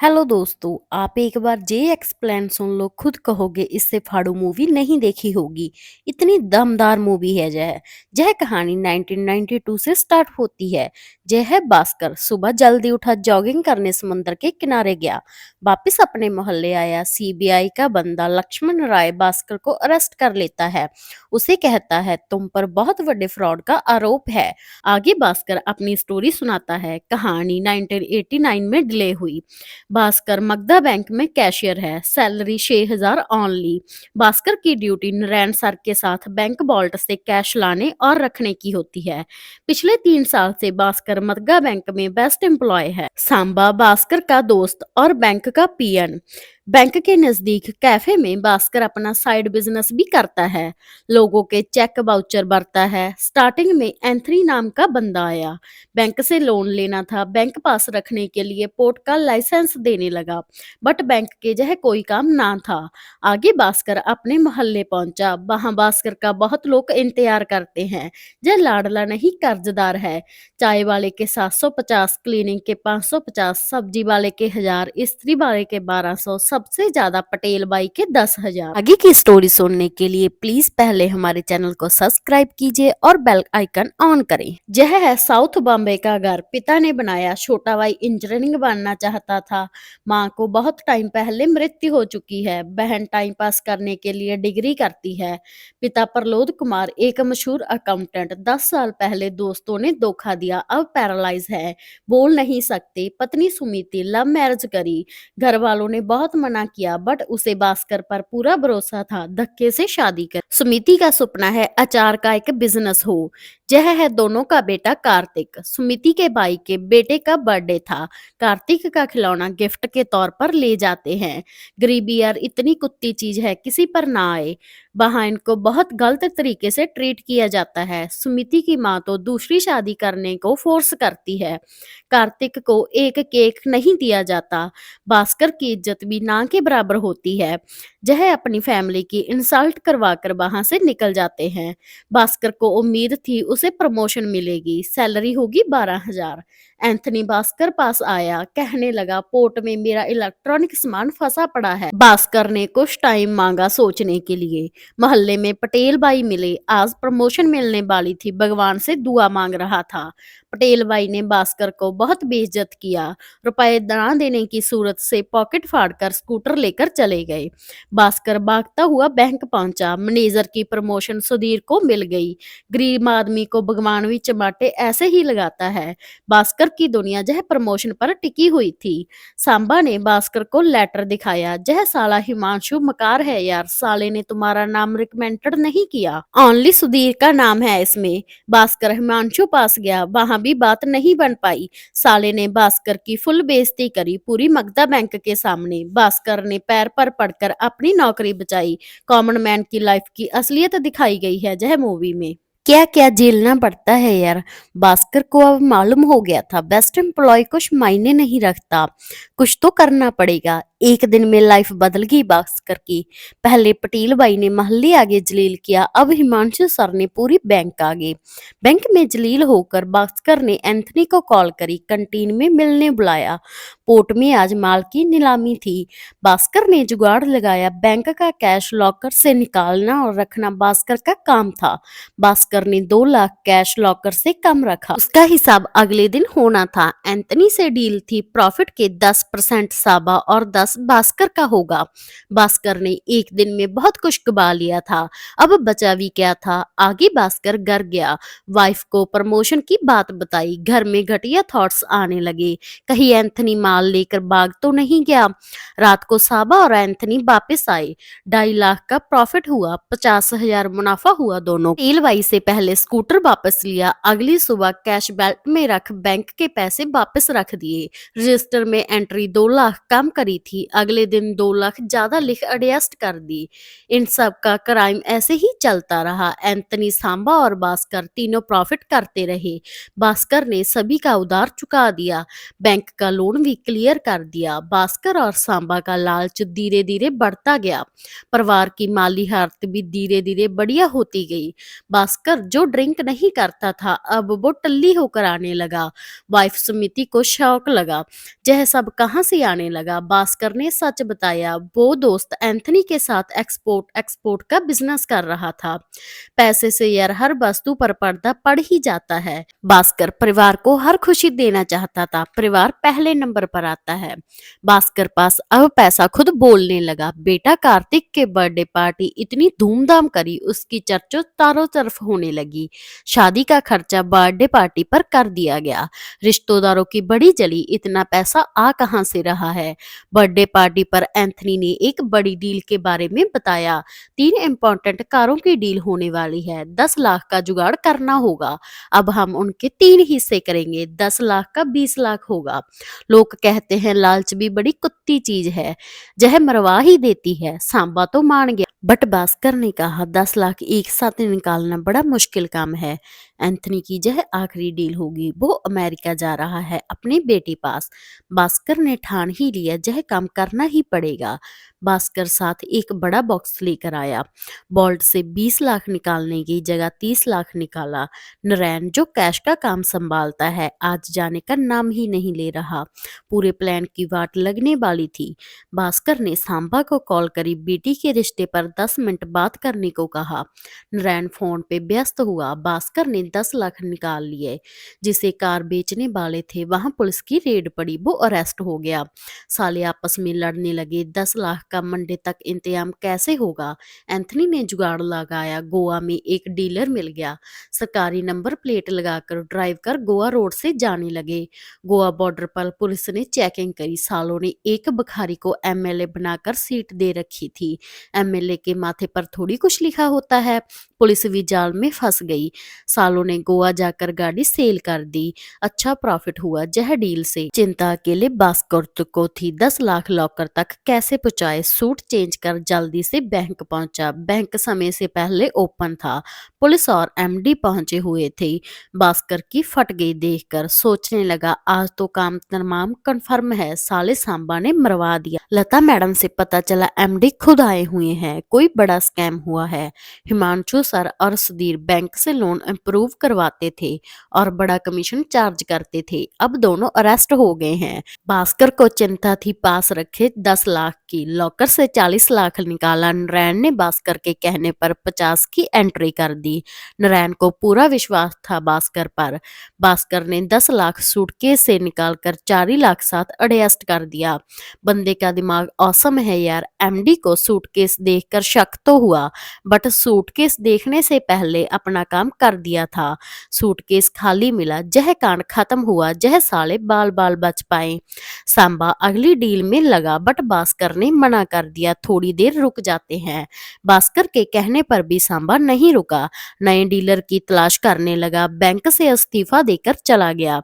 Hello दोस्तों, आप एक बार जे एक्सप्लेन सुन लो, खुद कहोगे इससे फाड़ू मूवी नहीं देखी होगी। इतनी दमदार मूवी है यह कहानी 1992 से स्टार्ट होती है। यह है भास्कर सुबह जल्दी उठा, जॉगिंग करने समुद्र के किनारे गया। वापस अपने मोहल्ले आया, सीबीआई का बंदा लक्ष्मण राय भास्कर को अरेस्ट कर लेता है। उसे कहता है तुम पर बहुत बड़े फ्रॉड का आरोप है। आगे भास्कर अपनी स्टोरी सुनाता है। कहानी 1989 में डिले हुई। भास्कर मगधा बैंक में कैशियर है। Salary 6,000 only. भास्कर की ड्यूटी नारायण सर के साथ बैंक वॉल्ट से कैश लाने और रखने की होती है। पिछले 3 साल से भास्कर मगधा बैंक में बेस्ट एम्प्लॉय है। सांबा भास्कर का दोस्त और बैंक का पीएन। बैंक के नजदीक कैफे में भास्कर अपना साइड बिजनेस भी करता है। लोगों के चेक वाउचर भरता है। स्टार्टिंग में एंथनी नाम का बंदा आया। बैंक से लोन लेना था। बैंक पास रखने के लिए पोर्ट का लाइसेंस देने लगा, बट बैंक के जह कोई काम ना था। आगे भास्कर अपने मोहल्ले पहुंचा। वहां भास्कर का बहुत लोग इंतजार करते हैं। यह लाडला नहीं, कर्जदार है। चाय वाले के 750, क्लीनिंग के 550, सब्जी वाले के 1000, इस्त्री वाले के 1200, सबसे ज्यादा पटेल बाई के 10,000। आगे की स्टोरी सुनने के लिए प्लीज पहले हमारे चैनल को सब्सक्राइब कीजिए और बेल आइकन ऑन करें। यह है साउथ बॉम्बे का घर। पिता ने बनाया। छोटा भाई इंजीनियरिंग बनना चाहता था। माँ को बहुत टाइम पहले मृत्यु हो चुकी है। बहन टाइम पास करने के लिए डिग्री करती है। पिता प्रलोद कुमार एक मशहूर अकाउंटेंट। 10 साल पहले दोस्तों ने धोखा दिया, अब पैरालाइज है, बोल नहीं सकते। पत्नी सुमिति लव मैरिज करी। घर वालों ने बहुत मना किया, बट उसे भास्कर पर पूरा भरोसा था। धक्के से शादी कर। सुमिति का सपना है अचार का एक बिजनेस हो। यह है दोनों का बेटा कार्तिक। सुमिति के भाई के बेटे का बर्थडे था। कार्तिक का खिलौना गिफ्ट के तौर पर ले जाते हैं। गरीबी यार इतनी कुत्ती चीज है, किसी पर ना आए। वहां इनको बहुत गलत तरीके से ट्रीट किया जाता है। सुमिति की माँ तो दूसरी शादी करने को फोर्स करती है। कार्तिक को एक केक नहीं दिया जाता। भास्कर की इज्जत भी ना के बराबर होती है। यह अपनी फैमिली की इंसल्ट करवाकर वहां से निकल जाते हैं। भास्कर को उम्मीद थी उसे प्रमोशन मिलेगी, सैलरी होगी 12,000। एंथनी भास्कर पास आया, कहने लगा पोर्ट में मेरा इलेक्ट्रॉनिक सामान फंसा पड़ा है। भास्कर ने कुछ टाइम मांगा सोचने के लिए। मोहल्ले में पटेल भाई मिले। आज प्रमोशन मिलने वाली थी, भगवान से दुआ मांग रहा था। पटेल भाई ने भास्कर को बहुत बेइज्जत किया। रुपए ना देने की सूरत से पॉकेट फाड़कर स्कूटर लेकर चले गए। भास्कर भागता हुआ बैंक पहुंचा। मैनेजर की प्रमोशन सुधीर को मिल गई। गरीब आदमी को भगवान भी चमाटे ऐसे ही लगाता है। भास्कर की दुनिया यह प्रमोशन पर टिकी हुई थी। सांबा ने भास्कर को लेटर दिखाया। यह साला हिमांशु मकार है यार, साले ने तुम्हारा नाम रिकमेंडेड नहीं किया, ओनली सुधीर का नाम है इसमें। भास्कर हिमांशु पास गया, वहां भी बात नहीं बन पाई। साले ने भास्कर की फुल बेइज्जती करी पूरी मगधा बैंक के सामने। भास्कर ने पैर पर पड़कर अपनी नौकरी बचाई। कॉमन मैन की लाइफ की असलियत दिखाई गई है यह मूवी में। क्या क्या झेलना पड़ता है यार। भास्कर को अब मालूम हो गया था बेस्ट एम्प्लॉय कुछ मायने नहीं रखता, कुछ तो करना पड़ेगा। एक दिन में लाइफ बदल गई भास्कर की। पहले पटेल भाई ने मोहल्ले आगे जलील किया, अब हिमांशु सर ने पूरी बैंक आगे। बैंक में जलील होकर भास्कर ने एंथनी को कॉल करी, कंटीन में मिलने बुलाया। पोर्ट में आज माल की नीलामी थी। भास्कर ने जुगाड़ लगाया। बैंक का कैश लॉकर से निकालना और रखना भास्कर का काम था। भास्कर ने 2 लाख कैश लॉकर से कम रखा। उसका हिसाब अगले दिन होना था। एंथनी से डील थी, प्रॉफिट के 10% साबा और 10 भास्कर का होगा। भास्कर ने एक दिन में बहुत कुछ कमा लिया था, अब बचा भी क्या था। आगे भास्कर घर गया, वाइफ को प्रमोशन की बात बताई। घर में घटिया थॉट्स आने लगे, कहीं एंथनी माल लेकर भाग तो नहीं गया। रात को साबा और एंथनी वापस आए। 2.5 लाख का प्रॉफिट हुआ, 50,000 मुनाफा हुआ दोनों। तेल वाई से पहले स्कूटर वापस लिया। अगली सुबह कैश बेल्ट में रख बैंक के पैसे वापस रख दिए। रजिस्टर में एंट्री 2 लाख कम करी थी। थी, अगले दिन 2 लाख ज़्यादा लिख अरेस्ट कर दी। इन सब का क्राइम ऐसे ही चलता रहा। एंथनी, सांबा और भास्कर तीनों प्रॉफिट करते रहे। भास्कर ने सभी का उधार चुका दिया, बैंक का लोन भी क्लियर कर दिया। भास्कर और सांबा का लालच धीरे धीरे बढ़ता गया। परिवार की माली हालत भी धीरे धीरे बढ़िया होती गई। भास्कर जो ड्रिंक नहीं करता था, अब वो टल्ली होकर आने लगा। वाइफ सुमिति को शौक लगा, यह सब कहाँ से आने लगा। भास्कर ने सच बताया, वो दोस्त एंथनी के साथ एक्सपोर्ट एक्सपोर्ट का बिजनेस कर रहा था। पैसे से यार हर वस्तु पर पर्दा पड़ ही जाता है। भास्कर परिवार को हर खुशी देना चाहता था, परिवार पहले नंबर पर आता है। भास्कर पास अब पैसा खुद बोलने लगा। बेटा कार्तिक के बर्थडे पार्टी इतनी धूमधाम करी, उसकी चर्चा चारों तरफ होने लगी। शादी का खर्चा बर्थडे पार्टी पर कर दिया गया। रिश्तेदारों की बड़ी जली, इतना पैसा आ कहां से रहा है। बर्थडे पार्टी पर एंथनी ने एक बड़ी डील के बारे में बताया। 3 इंपॉर्टेंट कारों की डील होने वाली है, 10 लाख का जुगाड़ करना होगा। अब हम उनके 3 हिस्से करेंगे, 10 लाख का 20 लाख होगा। लोग कहते हैं लालच भी बड़ी कुत्ती चीज है, यह मरवा ही देती है। सांबा तो मान गया, बट भास्कर ने कहा 10 लाख एक साथ निकालना बड़ा मुश्किल काम है। एंथनी की यह आखिरी डील होगी, वो अमेरिका जा रहा है अपनी बेटी पास। भास्कर ने ठान ही लिया, यह काम करना ही पड़ेगा। भास्कर साथ एक बड़ा बॉक्स लेकर आया। वॉल्ट से 20 लाख निकालने की जगह 30 लाख निकाला। नरैन जो कैश का काम संभालता है, आज जाने का नाम ही नहीं ले रहा। पूरे प्लान की वाट लगने वाली थी। भास्कर ने सांबा को कॉल करी, बेटी के रिश्ते पर 10 मिनट बात करने को कहा। नरैन फोन पे व्यस्त हुआ। भास्कर ने 10 लाख निकाल लिए। जिसे कार बेचने वाले थे, वहां पुलिस की रेड पड़ी, वो अरेस्ट हो गया। साले आपस में लड़ने लगे, 10 लाख का मंडे तक इंतजाम कैसे होगा। एंथनी ने जुगाड़ लगाया, गोवा में एक डीलर मिल गया। सरकारी नंबर प्लेट लगाकर ड्राइव कर गोवा रोड से जाने लगे। गोवा बॉर्डर पर पुलिस ने चेकिंग करी। सालों ने एक भिखारी को एमएलए बनाकर सीट दे रखी थी। एमएलए के माथे पर थोड़ी कुछ लिखा होता है। पुलिस भी जाल में फंस गई। सालों ने गोवा जाकर गाड़ी सेल कर दी। अच्छा प्रॉफिट हुआ यह डील से। चिंता अकेले भास्कर को थी, 10 लाख लॉकर तक कैसे पहुंचाए। सूट चेंज कर जल्दी से बैंक पहुंचा। बैंक समय से पहले ओपन था। पुलिस और एमडी पहुंचे हुए थे। भास्कर की फट गई देखकर, सोचने लगा आज तो काम तमाम कंफर्म है, साले सांबा ने मरवा दिया। लता मैडम से पता चला एमडी खुद आए हुए हैं, कोई बड़ा स्कैम हुआ है। हिमांशु सर और सुधीर बैंक से लोन अप्रूव करवाते थे और बड़ा कमीशन चार्ज करते थे, अब दोनों अरेस्ट हो गए हैं। भास्कर को चिंता थी, पास रखे 10 लाख की, लॉकर से 40 लाख निकाला। नरैन ने भास्कर के कहने पर 50 की एंट्री कर दी। नरैन को पूरा विश्वास था भास्कर पर। भास्कर ने 10 लाख सूटकेस से निकालकर 4 लाख साथ अरेस्ट कर दिया। बंदे का दिमाग औसम है यार। एमडी को सूटकेस देखकर शक तो हुआ, बट सूटकेस देखने से पहले अपना काम कर दिया था। सूटकेस खाली मिला, यह कांड खत्म हुआ, यह साले बाल बाल बच पाए। सांबा अगली डील में लगा, बट भास्कर ने मना कर दिया, थोड़ी देर रुक जाते हैं। भास्कर के कहने पर भी सांबा नहीं रुका, नए डीलर की तलाश करने लगा। बैंक से इस्तीफा देकर चला गया।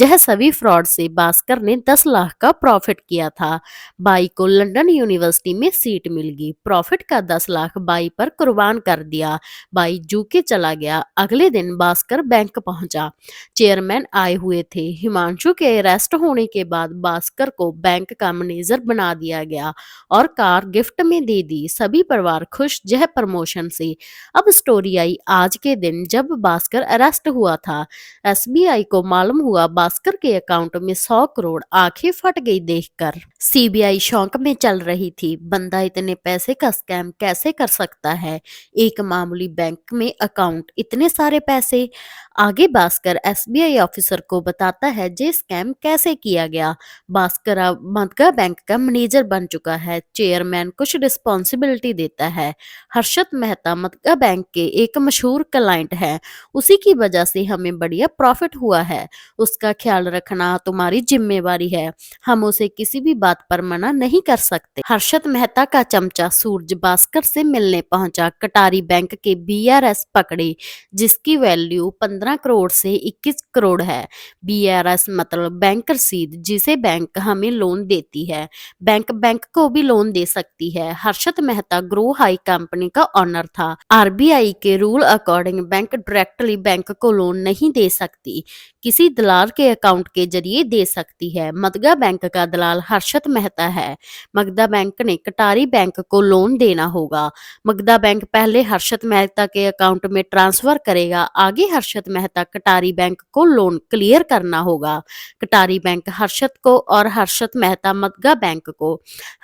यह सभी फ्रॉड से भास्कर ने 10 लाख का प्रॉफिट किया था। बाई को लंदन यूनिवर्सिटी में सीट मिल गई। प्रॉफिट का 10 लाख बाई पर कुर्बान कर दिया। बाई यूके चला गया। अगले दिन भास्कर बैंक पहुंचा। चेयरमैन आए हुए थे। हिमांशु के अरेस्ट होने के बाद भास्कर को बैंक का मैनेजर बना दिया गया और कार गिफ्ट में दे दी। सभी परिवार खुश, यह प्रमोशन से। अब स्टोरी आई आज के दिन जब भास्कर अरेस्ट हुआ था। एसबीआई को मालूम हुआ भास्कर के अकाउंट में 100 करोड़। आंखें फट गई देखकर। सीबीआई शौक में चल रही थी, बंदा इतने पैसे का स्कैम कैसे कर सकता है। एक मामूली बैंक में अकाउंट, इतने सारे पैसे। आगे भास्कर एसबीआई ऑफिसर को बताता है ये स्कैम कैसे किया गया। भास्कर अब मदगा बैंक का मैनेजर बन चुका है। चेयरमैन कुछ रिस्पॉन्सिबिलिटी देता है। हर्षद मेहता मदगा बैंक के एक मशहूर क्लाइंट है, उसी की वजह से हमें बढ़िया प्रॉफिट हुआ है। उसका ख्याल रखना तुम्हारी जिम्मेवारी है, हम उसे किसी भी बात पर मना नहीं कर सकते। हर्षद मेहता का चमचा सूरज भास्कर से मिलने पहुंचा। कटारी बैंक के बीआरएस पकड़े, जिसकी वैल्यू वैल्यू 15 करोड़ से 21 करोड़ है। बीआरएस मतलब बैंक रसीद, जिसे बैंक हमें लोन देती है। बैंक बैंक को भी लोन दे सकती है। Harshad Mehta grow high company का ऑनर था। आरबीआई के rule according bank directly bank को लोन नहीं दे सकती, किसी दलाल के अकाउंट के जरिए दे सकती है। मगधा बैंक का दलाल हर्षद मेहता है। मगधा बैंक ने कटारी बैंक को लोन देना होगा। मगधा बैंक पहले हर्षद मेहता के अकाउंट में ट्रांसफर करेगा, आगे हर्षद मेहता कटारी बैंक को लोन क्लियर करना होगा। कटारी बैंक हर्षद को और हर्षद मेहता मगधा बैंक को।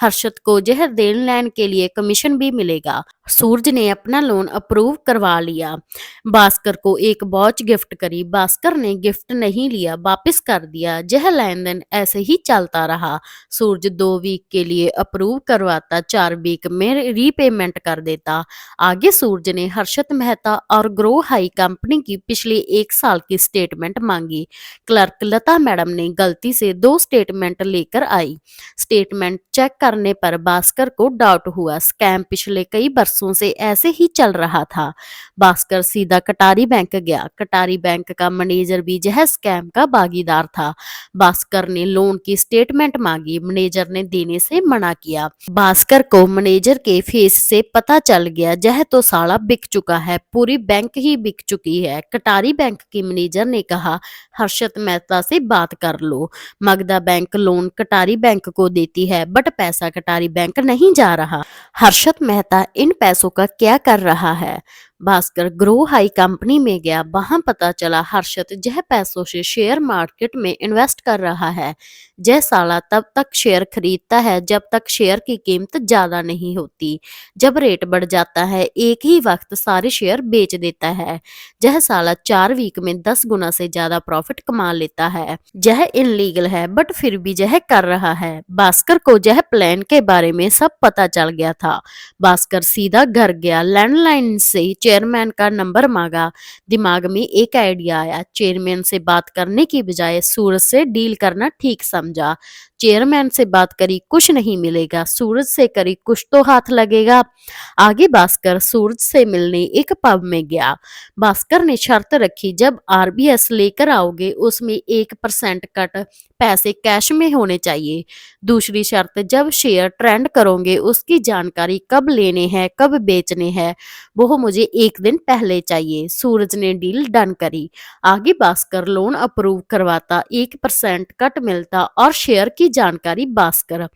हर्षद को यह देन लेन के लिए कमीशन भी मिलेगा। सूरज ने अपना लोन अप्रूव करवा लिया। भास्कर को एक वॉच गिफ्ट करी, भास्कर ने गिफ्ट नहीं लिया, वापस कर दिया। यह लेन देन ऐसे ही चलता रहा। सूरज 2 वीक के लिए अप्रूव करवाता, 4 वीक में रीपेमेंट कर देता। आगे सूरज ने हर्षद मेहता और ग्रो हाई कंपनी की पिछले 1 साल की स्टेटमेंट मांगी। क्लर्क लता मैडम ने गलती से 2 स्टेटमेंट लेकर आई। स्टेटमेंट चेक करने पर भास्कर को डाउट हुआ, स्कैम पिछले कई वर्षों से ऐसे ही चल रहा था। भास्कर सीधा कटारी बैंक गया। कटारी बैंक का मैनेजर भी यह स्कैम का भागीदार था। भास्कर ने लोन की स्टेटमेंट मांगी, मैनेजर ने देने से मना किया। भास्कर को मैनेजर के फेस से पता चल गया, यह तो साला बिक चुका है, पूरी बैंक ही बिक चुकी है। कटारी बैंक के मैनेजर ने कहा, हर्षद मेहता से बात कर लो। मगधा बैंक लोन कटारी बैंक को देती है, बट पैसा कटारी बैंक नहीं जा रहा। हर्षद मेहता इन पैसों का क्या कर रहा है? भास्कर ग्रो हाई कंपनी में गया, वहां पता चला हर्षद यह पैसों से शेयर मार्केट में इन्वेस्ट कर रहा है। यह साला तब तक शेयर खरीदता है जब तक शेयर की कीमत ज्यादा नहीं होती। जब रेट बढ़ जाता है एक ही वक्त सारे शेयर बेच देता है। यह साला 4 वीक में 10 गुना से ज्यादा प्रॉफिट कमा लेता है। यह इनलीगल है, बट फिर भी यह कर रहा है। भास्कर को यह प्लान के बारे में सब पता चल गया था। भास्कर सीधा घर गया, लैंडलाइन से चेयरमैन का नंबर मांगा। दिमाग में एक आइडिया आया, चेयरमैन से बात करने की बजाय सूरज से डील करना ठीक समझा। चेयरमैन से बात करी, कुछ नहीं मिलेगा, सूरज से करी, कुछ तो हाथ लगेगा। आगे भास्कर सूरज से मिलने एक पब में गया। भास्कर ने शर्त रखी, जब आरबीएस लेकर आओगे उसमें 1% कट पैसे कैश में होने चाहिए। दूसरी शर्त, जब शेयर ट्रेंड करोगे उसकी जानकारी कब लेने हैं कब बेचने हैं वो मुझे 1 दिन पहले चाहिए। सूरज ने डील डन करी। आगे भास्कर लोन अप्रूव करवाता, 1% कट मिलता और शेयर की जानकारी भास्कर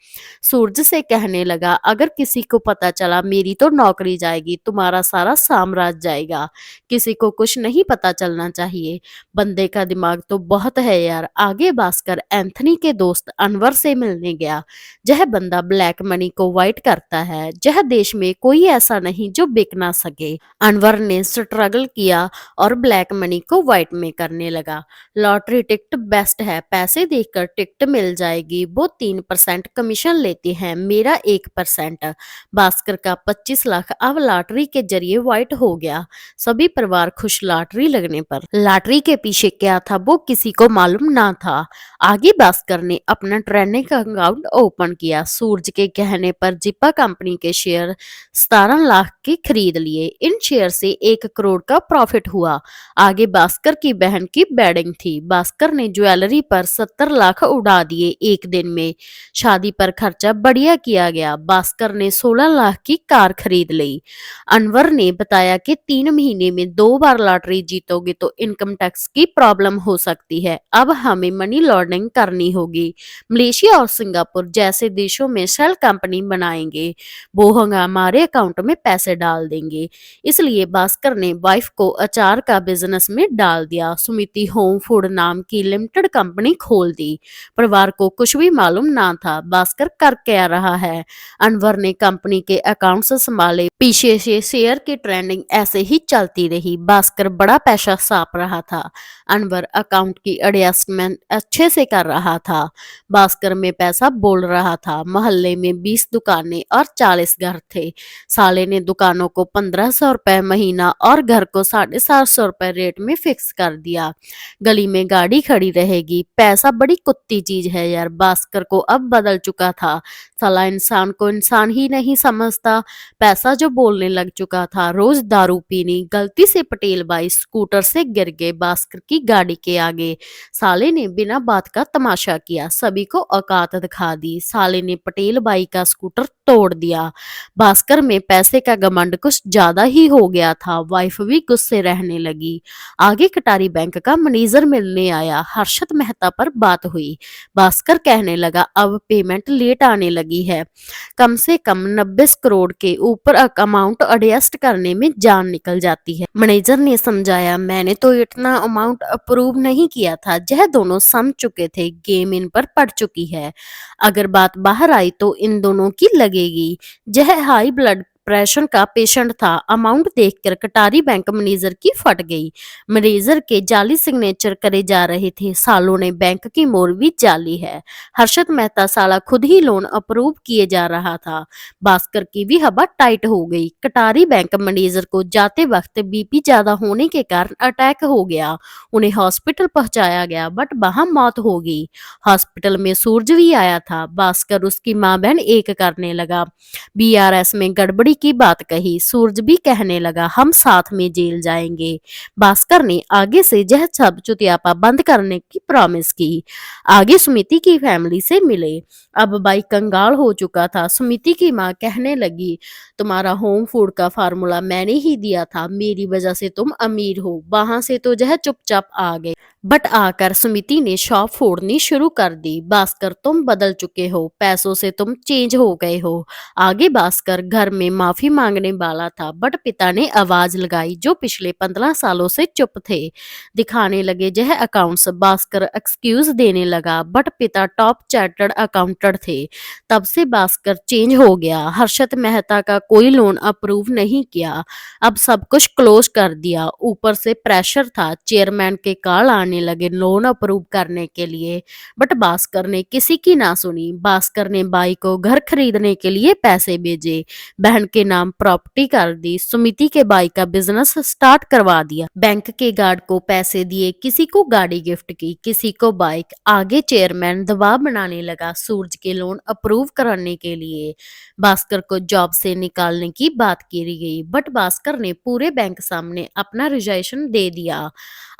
सूरज से कहने लगा, अगर किसी को पता चला मेरी तो नौकरी जाएगी, तुम्हारा सारा साम्राज्य जाएगा। किसी को कुछ नहीं पता चलना चाहिए। बंदे का दिमाग तो बहुत है यार। आगे भास्कर एंथनी के दोस्त अनवर से मिलने गया। यह बंदा ब्लैक मनी को वाइट करता है। यह देश में कोई ऐसा नहीं जो बिक ना सके। अनवर ने स्ट्रगल किया और ब्लैक मनी को वाइट में करने लगा। लॉटरी टिकट बेस्ट है, पैसे देकर टिकट मिल जाएगी। वो 3% कमीशन लेते हैं, मेरा 1%। भास्कर का 25 लाख अब लॉटरी के जरिए वाइट हो गया। सभी परिवार खुश लॉटरी लगने पर। लॉटरी के पीछे क्या था वो किसी को मालूम ना था। आगे भास्कर ने अपना ट्रेडिंग अकाउंट ओपन किया। सूरज के कहने पर जिप्पा कंपनी के शेयर 17 लाख के खरीद लिए। इन शेयर से 1 करोड़ का प्रॉफिट हुआ। आगे भास्कर की बहन की वेडिंग थी। भास्कर ने ज्वेलरी पर 70 लाख उड़ा दिए एक दिन में। शादी पर खर्चा बढ़िया किया गया। भास्कर ने 16 लाख की कार खरीद ली। अनवर ने बताया कि 3 महीने में 2 बार लॉटरी जीतोगे तो इनकम टैक्स की प्रॉब्लम हो सकती है। अब हमें मनी लॉन्ड्रिंग करनी होगी। मलेशिया और सिंगापुर जैसे देशों में शेल कंपनी बनाएंगे, वो हमारे अकाउंट में पैसे डाल देंगे। इसलिए भास्कर ने वाइफ को अचार का बिजनेस में डाल दिया। सुमिति होम फूड नाम की लिमिटेड कंपनी खोल दी। परिवार को कुछ भी मालूम ना था भास्कर कर क्या रहा है। अनवर ने कंपनी के अकाउंट्स संभाले। पीछे से शेयर की ट्रेंडिंग ऐसे ही चलती रही। भास्कर बड़ा पैसा साफ रहा था। अनवर अकाउंट की एडजस्टमेंट अच्छे से कर रहा था। भास्कर में पैसा बोल रहा था। मोहल्ले में 20 दुकानें और 40 घर थे। साले ने दुकानों को 1500 रुपए महीना और घर को 750 रुपए रेट में फिक्स कर दिया। गली में गाड़ी खड़ी रहेगी। पैसा बड़ी कुत्ती चीज है यार। भास्कर को अब बदल चुका था। साला इंसान को इंसान ही नहीं समझता। पैसा जो बोलने लग चुका था। रोज दारू पीनी। गलती से पटेल बाई स्कूटर से गिर गए भास्कर की गाड़ी के आगे। साले ने बिना बात का तमाशा किया, सभी को औकात दिखा दी। साले ने पटेल बाई का स्कूटर तोड़ दिया। भास्कर में पैसे का घमंड कुछ ज्यादा ही हो गया था। वाइफ भी गुस्से रहने लगी। आगे कटारी बैंक का मैनेजर मिलने आया। हर्षद मेहता पर बात हुई। भास्कर कहने लगा अब पेमेंट लेट आने लगी है, कम से कम 90 करोड़ के ऊपर अमाउंट एडजस्ट करने में जान निकल जाती है। मैनेजर ने समझाया, मैंने तो इतना अमाउंट अप्रूव नहीं किया था। यह दोनों समझ चुके थे, गेम इन पर पड़ चुकी है। अगर बात बाहर आई तो इन दोनों की लगेगी। यह हाई ब्लड प्रेशर का पेशेंट था। अमाउंट देखकर कटारी बैंक मैनेजर की फट गई। मैनेजर के जाली सिग्नेचर करे जा रहे थे। सालों ने बैंक की मोर भी जाली है। हर्षद मेहता साला खुद ही लोन अप्रूव किए जा रहा था। भास्कर की भी हवा टाइट हो गई। कटारी बैंक मैनेजर को जाते वक्त बीपी ज्यादा होने के कारण अटैक हो गया। उन्हें हॉस्पिटल पहुंचाया गया बट वहां मौत हो गई। हॉस्पिटल में सूरज भी आया था। भास्कर उसकी माँ बहन एक करने लगा। बीआरएस में गड़बड़ी की बात कही। सूरज भी कहने लगा हम साथ में जेल जाएंगे। भास्कर ने आगे से यह सब चुतियापा बंद करने की प्रॉमिस की। आगे सुमिति की फैमिली से मिले। अब बाई कंगाल हो चुका था। सुमिति की माँ कहने लगी, तुम्हारा होम फूड का फार्मूला मैंने ही दिया था, मेरी वजह से तुम अमीर हो। वहां से तो यह चुपचाप आ गए, बट आकर सुमिति ने शॉप फोड़नी शुरू कर दी। भास्कर तुम बदल चुके हो, पैसों से तुम चेंज हो गए हो। आगे भास्कर घर में माफी मांगने वाला था बट पिता ने आवाज लगाई जो पिछले 15 सालों से चुप थे। दिखाने लगे यह अकाउंट्स। भास्कर एक्सक्यूज देने लगा बट पिता टॉप चार्टर्ड अकाउंटेंट थे। तब से भास्कर चेंज हो गया। हर्षद मेहता का कोई लोन अप्रूव नहीं किया, अब सब कुछ क्लोज कर दिया। ऊपर से प्रेशर था, चेयरमैन के कॉल आने लगे लोन अप्रूव करने के लिए, बट भास्कर ने किसी की ना सुनी। भास्कर ने बाई को घर खरीदने के लिए पैसे भेजे, बहन के नाम प्रॉपर्टी कर दी, सुमिति के बाई का बिजनेस स्टार्ट करवा दिया, बैंक के गार्ड को पैसे दिए, किसी को गाड़ी गिफ्ट की, किसी को बाइक। आगे चेयरमैन दबाव बनाने लगा सूरज के लोन अप्रूव कराने के लिए। भास्कर को जॉब से निकालने की बात की गई बट भास्कर ने पूरे बैंक सामने अपना रिजाइनेशन दे दिया।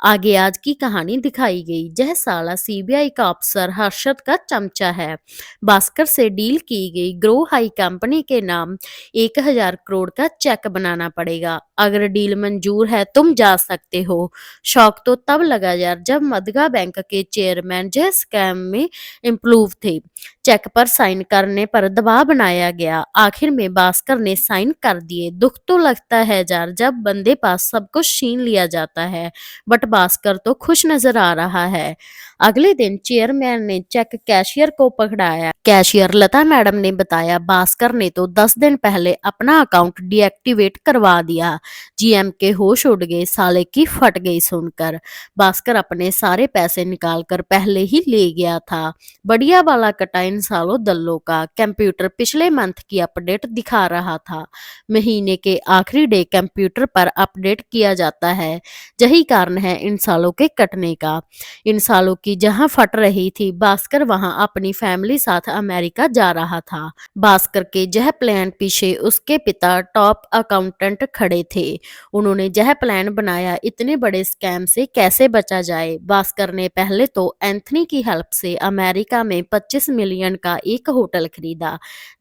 आगे आज की कहानी दिखाई गई। यह साला सीबीआई का अफसर हर्षद का चमचा है। भास्कर से डील की गई। ग्रो हाई कंपनी के नाम 1000 करोड़ का चेक बनाना पड़ेगा। अगर डील मंजूर है तुम जा सकते हो। शौक तो तब लगा यार जब मदगा बैंक के चेयरमैन जय स्कैम में इम्प्रूव थे। चेक पर साइन करने पर दबाव बनाया गया। आखिर में भास्कर ने साइन कर दिए। दुख तो लगता है यार जब बंदे पास सब कुछ छीन लिया जाता है, बट भास्कर तो खुश नजर आ रहा है। अगले दिन चेयरमैन ने चेक कैशियर को पकड़ाया। कैशियर लता मैडम ने बताया भास्कर ने तो 10 दिन पहले अपना अकाउंट डीएक्टिवेट करवा दिया। जीएम के होश उड़ गए, साले की फट गई सुनकर। भास्कर अपने सारे पैसे निकालकर पहले ही ले गया था। बढ़िया वाला कटा इन सालों दल्लों का। कंप्यूटर पिछले मंथ की अपडेट दिखा रहा था। महीने के आखिरी डे कंप्यूटर पर अपडेट किया जाता है। यही कारण है इन सालों के कटने का। इन सालों की जहां फट रही थी, भास्कर वहां अपनी फैमिली साथ अमेरिका जा रहा था। भास्कर के यह प्लान पीछे उसके पिता टॉप अकाउंटेंट खड़े थे। उन्होंने यह प्लान बनाया इतने बड़े स्कैम से कैसे बचा जाए। भास्कर ने पहले तो एंथनी की हेल्प से अमेरिका में 25 मिलियन का एक होटल खरीदा।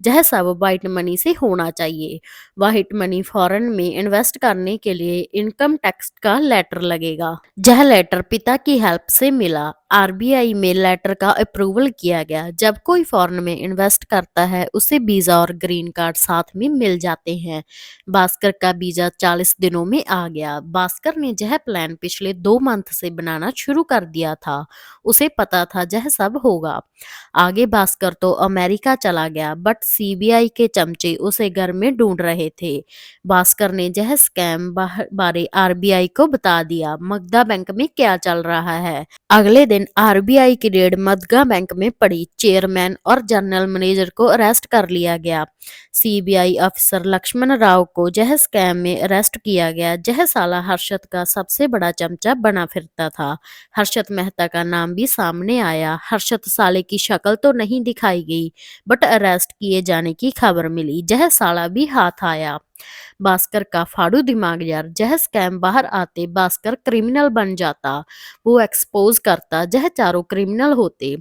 यह सब व्हाइट मनी से होना चाहिए। व्हाइट मनी फॉरेन में इन्वेस्ट करने के लिए इनकम टैक्स का लेटर लगेगा। यह लेटर पिता की हेल्प से मिला। आरबीआई में लेटर का अप्रूवल किया गया। जब कोई फॉरेन में इन्वेस्ट करता है उसे वीजा और ग्रीन कार्ड साथ में मिल जाते हैं। भास्कर का वीजा 40 दिनों में आ गया। भास्कर ने यह प्लान पिछले 2 मंथ से बनाना शुरू कर दिया था। उसे पता था यह सब होगा। आगे भास्कर तो अमेरिका चला गया बट सीबीआई के चमचे उसे घर में ढूंढ रहे थे। भास्कर ने यह स्कैम बारे आरबीआई को बता दिया। मगधा बैंक में क्या चल रहा है। अगले दिन दिन आरबीआई की रेड मदगा बैंक में पड़ी। चेयरमैन और जनरल मैनेजर को अरेस्ट कर लिया गया। सीबीआई अफसर लक्ष्मण राव को जह स्कैम में अरेस्ट किया गया। जह साला हर्षद का सबसे बड़ा चमचा बना फिरता था। हर्षद मेहता का नाम भी सामने आया। हर्षद साले की शक्ल तो नहीं दिखाई गई, बट अरेस्ट किए जाने की खबर मिली। जह साला भी हाथ आया। भास्कर का फाड़ू दिमाग यार, जह स्कैम बाहर आते भास्कर क्रिमिनल बन जाता। वो एक्सपोज करता, जह चारों क्रिमिनल होते।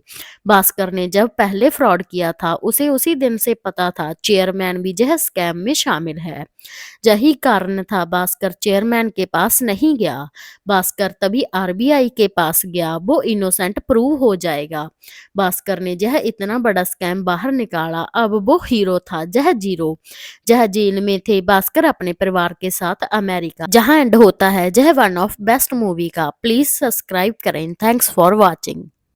भास्कर ने जब पहले फ्रॉड किया था उसे उसी दिन से पता था चेयरमैन भी जह स्कैम में शामिल है। यही कारण था भास्कर चेयरमैन के पास नहीं गया। भास्कर तभी आरबीआई के पास गया, वो इनोसेंट प्रूव हो जाएगा। भास्कर ने जह इतना बड़ा स्कैम बाहर निकाला, अब वो हीरो था, जह जीरो। जह जेल में थे भास्कर अपने परिवार के साथ अमेरिका। जहां एंड होता है जह वन ऑफ बेस्ट मूवी का। प्लीज सब्सक्राइब करें। Thanks for watching.